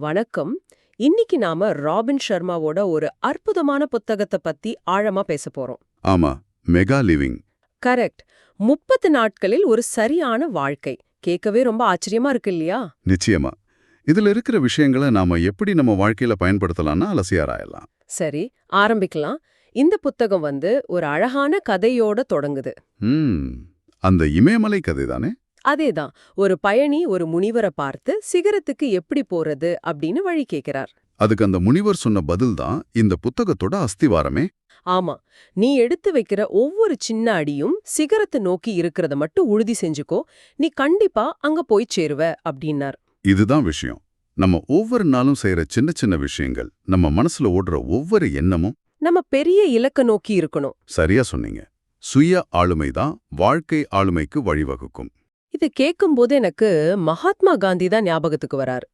வணக்கம். இன்னைக்கு நாம ராபின் ஷர்மாவோட ஒரு அற்புதமான புத்தகத்தை பத்தி ஆழமா பேச போறோம். ஆமா, மெகா லிவிங். கரெக்ட். 30 நாட்களில் ஒரு சரியான வாழ்க்கை. கேட்கவே ரொம்ப ஆச்சரியமா இருக்கு இல்லையா? நிச்சயமா. இதுல இருக்கிற விஷயங்களை நாம எப்படி நம்ம வாழ்க்கையில பயன்படுத்தலாம்னா அலசியாராயலாம். சரி, ஆரம்பிக்கலாம். இந்த புத்தகம் ஒரு அழகான கதையோட தொடங்குது. அந்த இமயமலை கதை தானே? அதேதான். ஒரு பயணி ஒரு முனிவரை பார்த்து சிகரத்துக்கு எப்படி போறது அப்படின்னு வழி கேட்கிறார். அதுக்கு அந்த முனிவர் சொன்ன பதில் தான் இந்த புத்தகத்தோட அஸ்திவாரமே. ஆமா, நீ எடுத்து வைக்கிற ஒவ்வொரு சின்ன அடியும் சிகரத்தை நோக்கி இருக்கிறத மட்டும் உறுதி செஞ்சுக்கோ, நீ கண்டிப்பா அங்க போய் சேருவ அப்படின்னார். இதுதான் விஷயம். நம்ம ஒவ்வொரு நாளும் செய்யற சின்ன சின்ன விஷயங்கள், நம்ம மனசுல ஓடுற ஒவ்வொரு எண்ணமும் நம்ம பெரிய இலக்க நோக்கி இருக்கணும். சரியா சொன்னீங்க. சுய ஆளுமைதான் வாழ்க்கை ஆளுமைக்கு வழிவகுக்கும். இது கேட்கும்போது எனக்கு மகாத்மா காந்தி தான் ஞாபகத்துக்கு வராரு.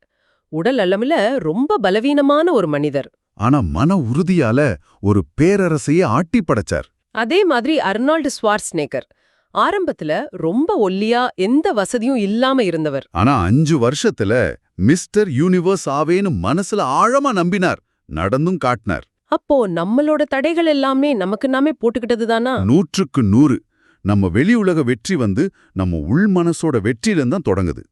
உடல் அளவுல ரொம்ப பலவீனமான ஒரு மனிதர். ஆனா மன உறுதியால ஒரு பேரரசையே ஆட்டி படைச்சார். அதே மாதிரி அர்னால்டு ஸ்வார்ஸ்நேகர் ஆரம்பத்துல ரொம்ப ஒல்லியா எந்த வசதியும் இல்லாம இருந்தவர். ஆனா 5 வருஷத்துல மிஸ்டர் யூனிவர்ஸ் ஆவேன்னு மனசுல ஆழமா நம்பினார், நடந்தும் காட்டினார். அப்போ நம்மளோட தடைகள் எல்லாமே நமக்கு நாமே போட்டுக்கிட்டது தானா? 100க்கு 100. நம்ம வெளி உலக வெற்றி நம்ம உள் மனசோட வெற்றியில தான் தொடங்குது.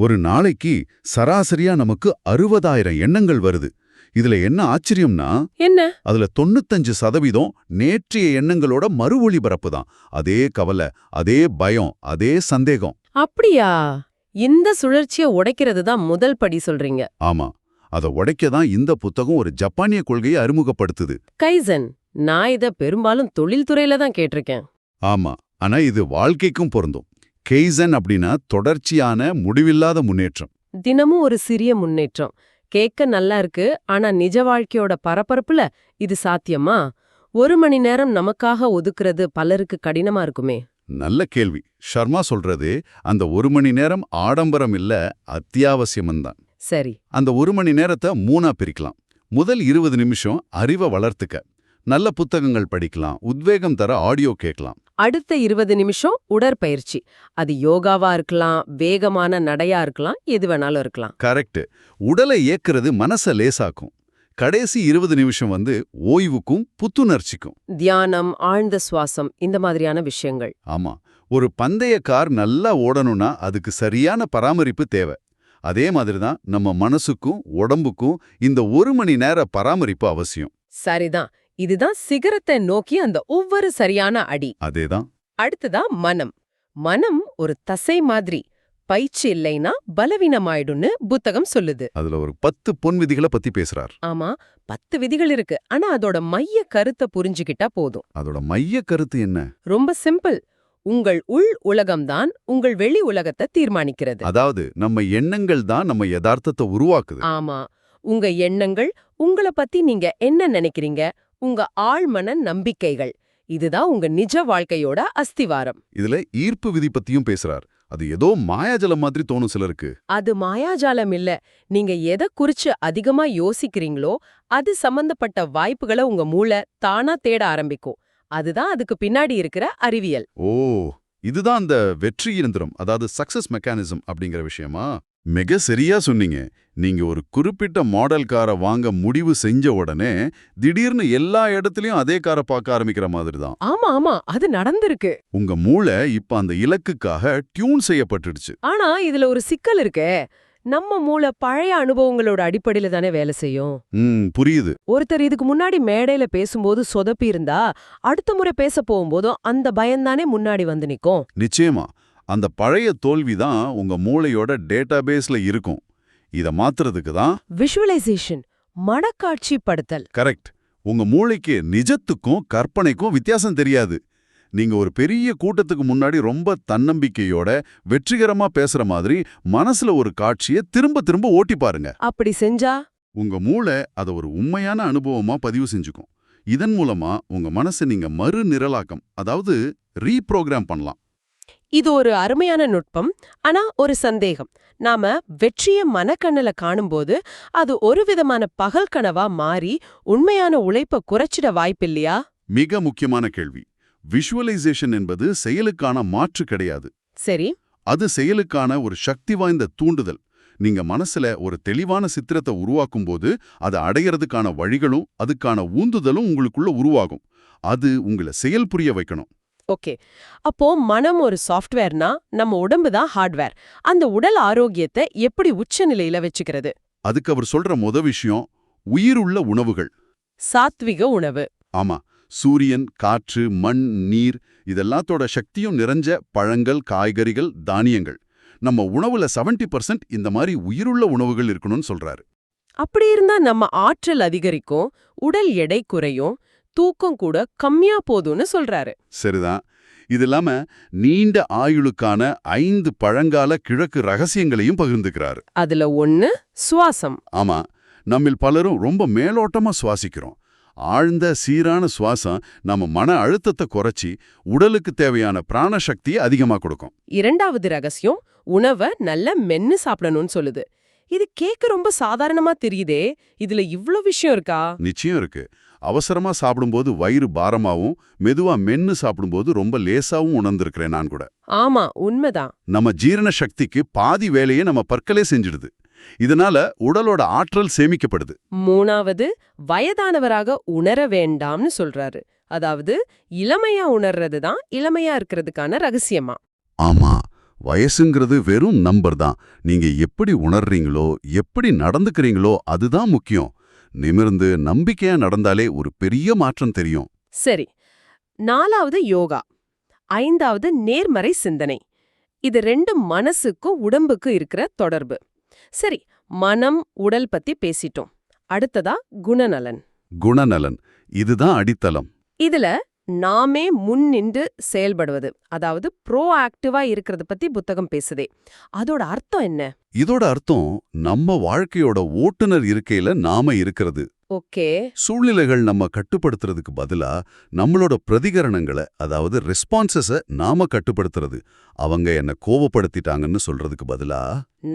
ஒரு நாளைக்கு சராசரியா நமக்கு 60,000 எண்ணங்கள் வருது. இதுல என்ன ஆச்சரியம்னா, என்ன அதுல 95% நேற்றைய எண்ணங்களோட மறு ஒளிபரப்பு தான். அதே கவலை, அதே பயம், அதே சந்தேகம். அப்படியா? இந்த சுழற்சியை உடைக்கிறது தான் முதல் படி சொல்றீங்க. ஆமா, அதை உடைக்க தான் இந்த புத்தகம் ஒரு ஜப்பானிய கொள்கையை அறிமுகப்படுத்துது. கைசன். நான் இத பெரும்பாலும் தொழில்துறையில தான் கேட்டிருக்கேன். ஆமா, ஆனா இது வாழ்க்கைக்கும் பொருந்தும். கெய்சன் அப்படின்னா தொடர்ச்சியான முடிவில்லாத முன்னேற்றம். தினமும் ஒரு சிறிய முன்னேற்றம். கேட்க நல்லா இருக்கு, ஆனா நிஜ வாழ்க்கையோட பரபரப்புல இது சாத்தியமா? 1 மணி நேரம் நமக்காக ஒதுக்குறது பலருக்கு கடினமா இருக்குமே. நல்ல கேள்வி. ஷர்மா சொல்றது அந்த 1 மணி நேரம் ஆடம்பரம் இல்ல, அத்தியாவசியம்தான். சரி, அந்த 1 மணி நேரத்தை 3ஆ பிரிக்கலாம். முதல் 20 நிமிஷம் அறிவை வளர்த்துக்க, நல்ல புத்தகங்கள் படிக்கலாம், உத்வேகம் தர ஆடியோ கேட்கலாம். அடுத்த 20 நிமிஷம் உடற்பயிற்சி. அது யோகாவா இருக்கலாம், வேகமான நடையா இருக்கலாம், எது வேணாலும் இருக்கலாம். கரெக்ட். உடலை இயக்குறது மனச லேசாக்கும். கடைசி 20 நிமிஷம் ஓய்வுக்கும் புத்துணர்ச்சிக்கும். தியானம், ஆழ்ந்த சுவாசம், இந்த மாதிரியான விஷயங்கள். ஆமா, ஒரு பந்தய கார் நல்லா ஓடணும்னா அதுக்கு சரியான பராமரிப்பு தேவை. அதே மாதிரிதான் நம்ம மனசுக்கும் உடம்புக்கும் இந்த 1 மணி நேர பராமரிப்பு அவசியம். சரிதான். இதுதான் சிகரத்தை நோக்கி அந்த ஒவ்வொரு சரியான அடி. அதேதான். அடுத்ததா மனம். மனம் ஒரு தசை மாதிரி. பயிற்சி இல்லைன்னா பலவீனமாயிடும்னு புத்தகம் சொல்லுது. அதுல ஒரு 10 பொன் விதிகளை பத்தி பேசுறார். ஆமா, 10 விதிகள் இருக்கு. ஆனா அதோட மைய கருத்தை புரிஞ்சுக்கிட்டா போதும். அதோட மைய கருத்து என்ன? ரொம்ப சிம்பிள். உங்கள் உள் உலகம்தான் உங்கள் வெளி உலகத்தை தீர்மானிக்கிறது. அதாவது நம்ம எண்ணங்கள் தான் நம்ம யதார்த்தத்தை உருவாக்குது. ஆமா, உங்க எண்ணங்கள், உங்கள பத்தி நீங்க என்ன நினைக்கிறீங்க, உங்க ஆழ்மன நம்பிக்கைகள், இதுதான் உங்க நிஜ வாழ்க்கையோட அஸ்திவாரம். இதுல ஈர்ப்பு விதி பத்தியும் பேசுறார். அது ஏதோ மாயாஜலம் மாதிரி தோணும் சிலருக்கு. அது மாயாஜாலம் இல்ல. நீங்க எதை குறிச்சு அதிகமா யோசிக்கிறீங்களோ அது சம்பந்தப்பட்ட வாய்ப்புகளை உங்க மூளை தானா தேட ஆரம்பிக்கும். அதுதான் அதுக்கு பின்னாடி இருக்கிற அறிவியல். ஓ, இதுதான் அந்த வெற்றி இயந்திரம், அதாவது சக்சஸ் மெக்கானிசம் அப்படிங்கிற விஷயமா? மிக சரியா சொன்னீங்க. நீங்க ஒரு குறிப்பிட்ட மாடல் காரை வாங்க முடிவு செஞ்ச உடனே திடீர்னு எல்லா இடத்துலயும் அதே காரை பார்க்க ஆரம்பிக்கிற மாதிரி தான். ஆமா ஆமா, அது நடந்திருக்கு. உங்க மூளை இப்ப அந்த இலக்குக்காக டியூன் செய்யப்பட்டுடுச்சு. ஆனா இதுல ஒரு சிக்கல் இருக்கே. நம்ம மூளை பழைய அனுபவங்களோட அடிப்படையில தானே வேலை செய்யும். புரியுது. ஒருத்தர் இதுக்கு முன்னாடி மேடையில பேசும்போது சொதப்பி இருந்தா அடுத்த முறை பேச போகும்போதும் அந்த பயம்தானே முன்னாடி வந்து நிக்கும். நிச்சயமா. அந்த பழைய தோல்வி தான் உங்க மூளையோட டேட்டாபேஸ்ல இருக்கும். இத மாத்துறதுக்கு தான் விஷுவலைசேஷன், மனக்காட்சி படுத்தல். கரெக்ட். உங்க மூளைக்கு நிஜத்துக்கும் கற்பனைக்கும் வித்தியாசம் தெரியாது. நீங்க ஒரு பெரிய கூட்டத்துக்கு முன்னாடி ரொம்ப தன்னம்பிக்கையோட வெற்றிகரமா பேசுற மாதிரி மனசுல ஒரு காட்சியை திரும்ப திரும்ப ஓட்டி பாருங்க. அப்படி செஞ்சா உங்க மூளை அதை ஒரு உண்மையான அனுபவமா பதிவு செஞ்சுக்கும். இதன் மூலமா உங்க மனசை நீங்க மறு நிரலாக்கம், அதாவது ரீப்ரோகிராம் பண்ணலாம். இது ஒரு அருமையான நுட்பம். ஆனா ஒரு சந்தேகம். நாம வெற்றிய மனக்கண்ணுல காணும்போது அது ஒரு விதமான பகல் கனவா மாறி உண்மையான உழைப்ப குறைச்சிட வாய்ப்பில்லையா? மிக முக்கியமான கேள்வி. விஷுவலைசேஷன் என்பது செயலுக்கான மாற்று கிடையாது. சரி, அது செயலுக்கான ஒரு சக்தி வாய்ந்த தூண்டுதல். நீங்க மனசுல ஒரு தெளிவான சித்திரத்தை உருவாக்கும்போது அதை அடையறதுக்கான வழிகளும் அதுக்கான ஊந்துதலும் உங்களுக்குள்ள உருவாகும். அது உங்களை செயல் புரிய வைக்கணும். ஓகே. அப்போ மனம் ஒரு சாஃப்ட்வேர்னா நம்ம உடம்பு தான் ஹார்ட்வேர். அந்த உடல் ஆரோக்கியத்தை எப்படி உச்சநிலையில வச்சுக்கிறது? அதுக்கு அவர் சொல்ற விஷயம் உயிருள்ள உணவுகள். சாத்விக உணவு. ஆமா, சூரியன், காற்று, மண், நீர் இதெல்லாத்தோட சக்தியும் நிறைஞ்ச பழங்கள், காய்கறிகள், தானியங்கள். நம்ம உணவுல 70% இந்த மாதிரி உயிருள்ள உணவுகள் இருக்கணும்னு சொல்றாரு. அப்படி இருந்தா நம்ம ஆற்றல் அதிகரிக்கும், உடல் எடை குறையும், தூக்கம் கூட கம்மியா போதும்னு சொல்றாரு. சரிதான். இது இல்லாம நீண்ட ஆயுளுக்கான 5 பழங்கால கிழக்கு ரகசியங்களையும் பகிர்ந்துக்கிறாரு. அதுல ஒண்ணு சுவாசம். ஆமா, நம்மில் பலரும் ரொம்ப மேலோட்டமா சுவாசிக்கிறோம். ஆழ்ந்த சீரான சுவாசம் நம்ம மன அழுத்தத்தை குறைச்சி உடலுக்கு தேவையான பிராணசக்தியை அதிகமா கொடுக்கும். இரண்டாவது ரகசியம் உணவை நல்ல மென்னு சாப்பிடணும்னு சொல்லுது. இது கேட்க ரொம்ப சாதாரணமா தெரியுதே, இதுல இவ்ளோ விஷயம் இருக்கா? நிச்சயம் இருக்கு. அவசரமா சாப்பிடும்போது வயிறு பாரமாவும், மெதுவா மென்னு சாப்பிடும்போது ரொம்ப லேசாவும் உணர்ந்திருக்கிறேன் நான் கூட. ஆமா, உண்மைதான். நம்ம ஜீரண சக்திக்கு பாதி வேலையை நம்ம பற்களே செஞ்சிடுது. இதனால உடலோட ஆற்றல் சேமிக்கப்படுது. மூணாவது, வயதானவராக உணர வேண்டாம்னு சொல்றாரு. அதாவது இளமையா உணர்றது தான் இளமையா இருக்கிறதுக்கான ரகசியமா. ஆமா, வயசுங்கிறது வெறும் நம்பர் தான். நீங்க எப்படி உணர்றீங்களோ, எப்படி நடந்துக்கிறீங்களோ அதுதான் முக்கியம். நிமிர்ந்து நம்பிக்கையா நடந்தாலே ஒரு பெரிய மாற்றம் தெரியும். சரி. நாலாவது யோகா. ஐந்தாவது நேர்மறை சிந்தனை. இது ரெண்டும் மனசுக்கும் உடம்புக்கும் இருக்கிற தொடர்பு. சரி, மனம் உடல் பத்தி பேசிட்டோம். அடுத்ததா குணநலன். குணநலன் இதுதான் அடித்தளம். இதுல நாமே முன் நின்று செயல்படுவது, அதாவது ப்ரோ ஆக்டிவா இருக்கிறத பத்தி புத்தகம் பேசுதே. அதோட அர்த்தம் என்ன? இதோட அர்த்தம் நம்ம வாழ்க்கையோட ஓட்டுநர் இருக்கையில நாம இருக்கிறது. ஓகே. சூழ்நிலைகள் நம்ம கட்டுப்படுத்துறதுக்கு பதிலா நம்மளோட பிரதிகரணங்களை, அதாவது ரெஸ்பான்சஸ நாம கட்டுப்படுத்துறது. அவங்க என்ன கோவப்படுத்திட்டாங்கன்னு சொல்றதுக்கு பதிலா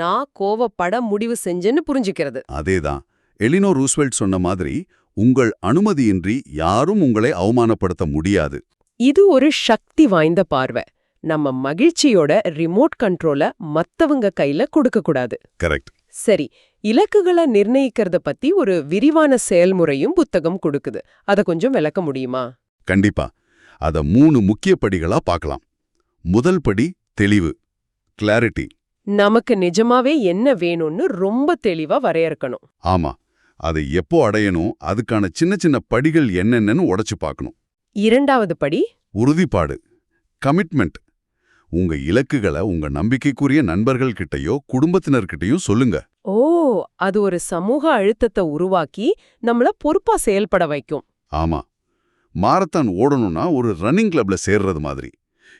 நான் கோவப்பட முடிவு செஞ்சேன்னு புரிஞ்சுக்கிறது. அதேதான். எலினோர் ரூஸ்வெல்ட் சொன்ன மாதிரி, உங்கள் அனுமதியின்றி யாரும் உங்களை அவமானப்படுத்த முடியாது. இது ஒரு சக்தி வாய்ந்த பார்வை. நம்ம மகிழ்ச்சியோட ரிமோட் கண்ட்ரோல மத்தவங்க கையில கொடுக்க கூடாது. கரெக்ட். சரி, இலக்குகளை நிர்ணயிக்கிறத பத்தி ஒரு விரிவான செயல்முறையும் புத்தகம் கொடுக்குது. அத கொஞ்சம் விளக்க முடியுமா? கண்டிப்பா. அத 3 முக்கிய படிகளா பார்க்கலாம். முதல் படி தெளிவு, கிளாரிட்டி. நமக்கு நிஜமாவே என்ன வேணும்னு ரொம்ப தெளிவா வரையறுக்கணும். ஆமா, அதை எப்போ அடையணும், அதுக்கான சின்ன சின்ன படிகள் என்னென்னு உடைச்சு பார்க்கணும். இரண்டாவது படி உறுதிப்பாடு, கமிட்மெண்ட். உங்க இலக்குகளை உங்க நம்பிக்கைக்குரிய நண்பர்கள் கிட்டயோ குடும்பத்தினர்கிட்டயும் சொல்லுங்க. ஓ, அது ஒரு சமூக அழுத்தத்தை உருவாக்கி நம்மள பொறுப்பா செயல்பட வைக்கும். ஆமா, மாரத்தான் ஓடணும்னா ஒரு ரன்னிங் கிளப்ல சேர்றது மாதிரி.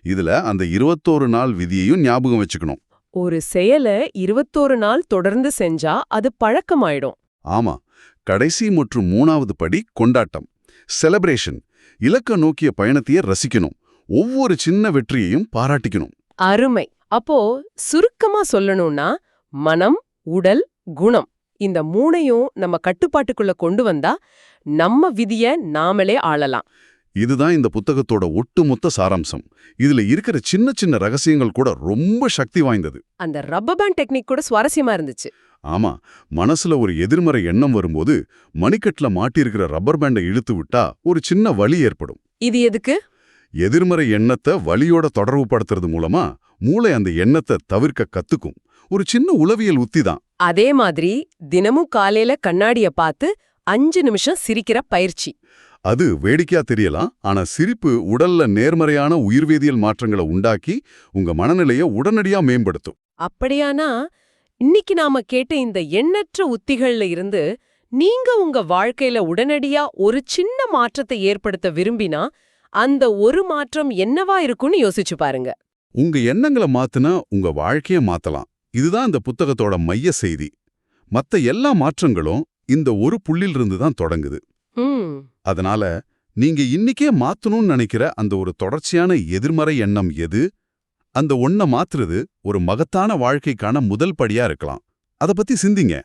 இதுல அந்த 21 நாள் விதியையும் ஞாபகம் வச்சுக்கணும். ஒரு செயலை 21 நாள் தொடர்ந்து செஞ்சா அது பழக்கமாயிடும். ஆமா, கடைசி மற்றும் 3வது படி கொண்டாட்டம், செலிப்ரேஷன். இலக்க நோக்கிய பயணத்தையே ரசிக்கணும். ஒவ்வொரு சின்ன வெற்றியையும் பாராட்டிக்கணும். அருமை. அப்போ சுருக்கமா சொல்லணும்னா, மனம், உடல், குணம் இந்த 3ஐயும் நம்ம கட்டுப்பாட்டுக்குள்ள கொண்டு வந்தா நம்ம விதிய நாமளே ஆளலாம். இதுதான் இந்த புத்தகத்தோட ஒட்டுமொத்த சாராம்சம். இதுல இருக்கிற சின்ன சின்ன ரகசியங்கள் கூட ரொம்ப சக்தி வாய்ந்தது. அந்த ரப்பர் பேண்ட் டெக்னிக் கூட சுவாரஸ்யமா இருந்துச்சு. ஆமா, மனசுல ஒரு எதிர்மறை எண்ணம் வரும்போது மணிக்கட்டுல மாட்டியிருக்கிற ரப்பர் பேண்டை இழுத்து விட்டா ஒரு சின்ன வலி ஏற்படும். இது எதுக்கு? எதிர்மறை எண்ணத்தை வலியோட தொடர்பு படுத்துறது மூலமா மூளை அந்த எண்ணத்தை தவிர்க்க கத்துக்கும். ஒரு சின்ன உளவியல் உத்தி தான். அதே மாதிரி தினமும் காலையில கண்ணாடிய பார்த்து 5 நிமிஷம் சிரிக்கிற பயிற்சி. அது வேடிக்கையா தெரியலாம், ஆனா சிரிப்பு உடல்ல நேர்மறையான உயிர்வேதியியல் மாற்றங்களை உண்டாக்கி உங்க மனநிலையை உடனடியா மேம்படுத்தும். அப்படியானா இன்னைக்கு நாம கேட்ட இந்த எண்ணற்ற உத்திகள்ல இருந்து நீங்க உங்க வாழ்க்கையில உடனடியா ஒரு சின்ன மாற்றத்தை ஏற்படுத்த விரும்பினா அந்த ஒரு மாற்றம் என்னவா இருக்கும்னு யோசிச்சு பாருங்க. உங்க எண்ணங்களை மாத்துனா உங்க வாழ்க்கைய மாத்தலாம். இதுதான் இந்த புத்தகத்தோட மைய செய்தி. மத்த எல்லா மாற்றங்களும் இந்த ஒரு புள்ளிலிருந்து தான் தொடங்குது. அதனால நீங்க இன்னைக்கே மாத்தணும்னு நினைக்கிற அந்த ஒரு தொடர்ச்சியான எதிர்மறை எண்ணம் எது? அந்த ஒண்ண மாத்துறது ஒரு மகத்தான வாழ்க்கைக்கான முதல் படியா இருக்கலாம். அத பத்தி சிந்திங்க.